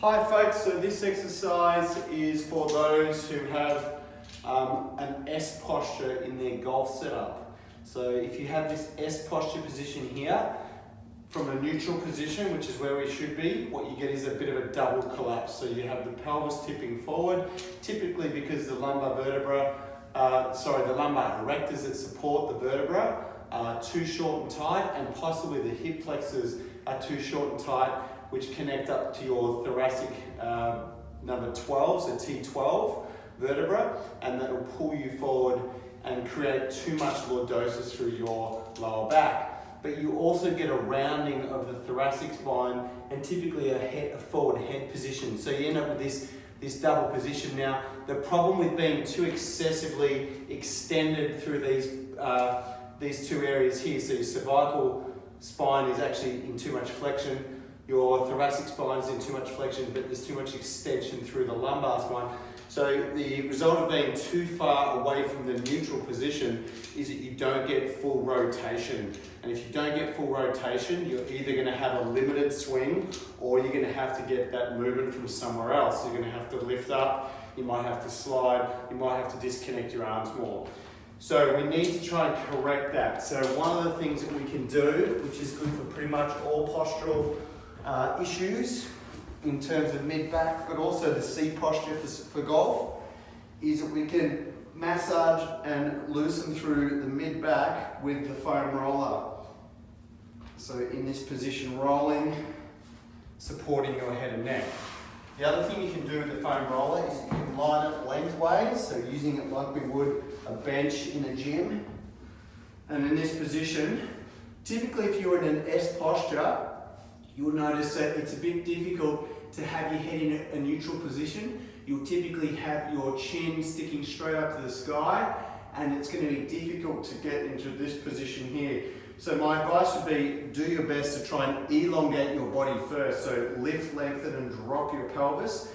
Hi folks, so this exercise is for those who have an S posture in their golf setup. So if you have this S posture position here, from a neutral position, which is where we should be, what you get is a bit of a double collapse. So you have the pelvis tipping forward, typically because the lumbar vertebra, the lumbar erectors that support the vertebra are too short and tight, and possibly the hip flexors are too short and tight, which connect up to your thoracic number 12, so T12 vertebra, and that will pull you forward and create too much lordosis through your lower back. But you also get a rounding of the thoracic spine and typically a forward head position. So you end up with this double position. Now, the problem with being too excessively extended through these two areas here, so your cervical spine is actually in too much flexion, your thoracic spine is in too much flexion, but there's too much extension through the lumbar spine. So the result of being too far away from the neutral position is that you don't get full rotation. And if you don't get full rotation, you're either going to have a limited swing or you're going to have to get that movement from somewhere else. You're going to have to lift up, you might have to slide, you might have to disconnect your arms more. So we need to try and correct that. So one of the things that we can do, which is good for pretty much all postural issues in terms of mid-back, but also the C posture for golf, is that we can massage and loosen through the mid-back with the foam roller. So in this position, rolling, supporting your head and neck. The other thing you can do with the foam roller is you can line it lengthways, so using it like we would a bench in a gym. And in this position, typically if you're in an S posture, you'll notice that it's a bit difficult to have your head in a neutral position. You'll typically have your chin sticking straight up to the sky, and it's going to be difficult to get into this position here. So my advice would be, do your best to try and elongate your body first. So lift, lengthen and drop your pelvis,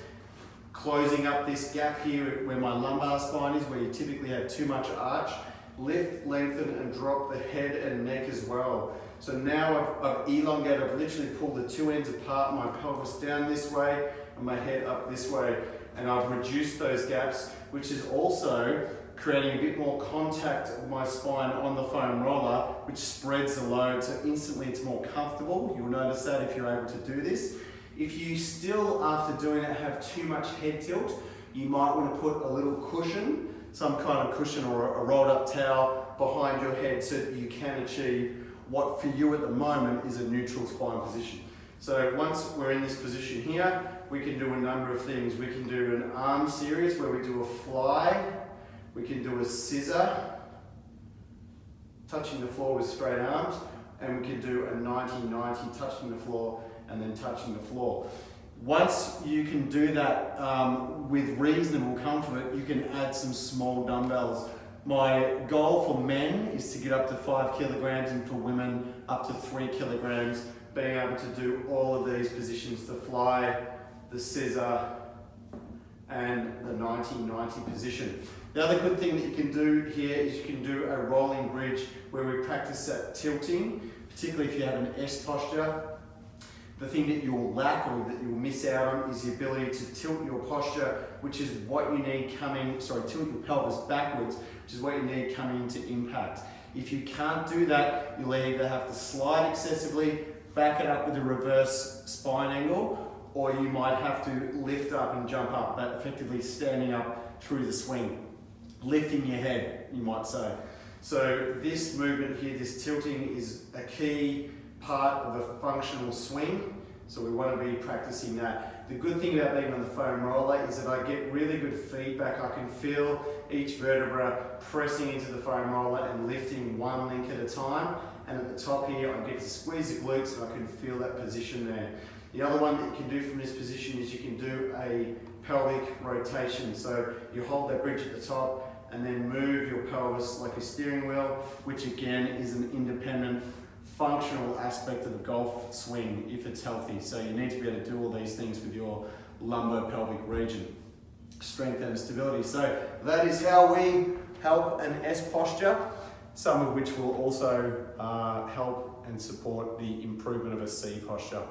closing up this gap here where my lumbar spine is, where you typically have too much arch. Lift, lengthen and drop the head and neck as well. So now I've elongated, I've literally pulled the two ends apart, my pelvis down this way and my head up this way. And I've reduced those gaps, which is also creating a bit more contact of my spine on the foam roller, which spreads the load, so instantly it's more comfortable. You'll notice that if you're able to do this. If you still, after doing it, have too much head tilt, you might want to put a little cushion, some kind of cushion or a rolled up towel behind your head so that you can achieve what for you at the moment is a neutral spine position. So once we're in this position here, we can do a number of things. We can do an arm series where we do a fly, we can do a scissor, touching the floor with straight arms, and we can do a 90-90, touching the floor and then touching the floor. Once you can do that with reasonable comfort, you can add some small dumbbells. My goal for men is to get up to 5 kilograms and for women up to 3 kilograms, being able to do all of these positions, the fly, the scissor, and the 90-90 position. The other good thing that you can do here is you can do a rolling bridge where we practice that tilting, particularly if you have an S posture. The thing that you'll lack or that you'll miss out on is the ability to tilt your posture, which is what you need tilt your pelvis backwards, which is what you need coming into impact. If you can't do that, you'll either have to slide excessively, back it up with a reverse spine angle, or you might have to lift up and jump up, but effectively standing up through the swing. Lifting your head, you might say. So this movement here, this tilting, is a key part of a functional swing, so we want to be practicing that. The good thing about being on the foam roller is that I get really good feedback. I can feel each vertebra pressing into the foam roller and lifting one link at a time, and at the top here I get to squeeze the glutes and I can feel that position there. The other one that you can do from this position is you can do a pelvic rotation. So you hold that bridge at the top and then move your pelvis like a steering wheel, which again is an independent functional aspect of a golf swing if it's healthy. So you need to be able to do all these things with your lumbar-pelvic region, strength and stability. So that is how we help an S posture, some of which will also help and support the improvement of a C posture.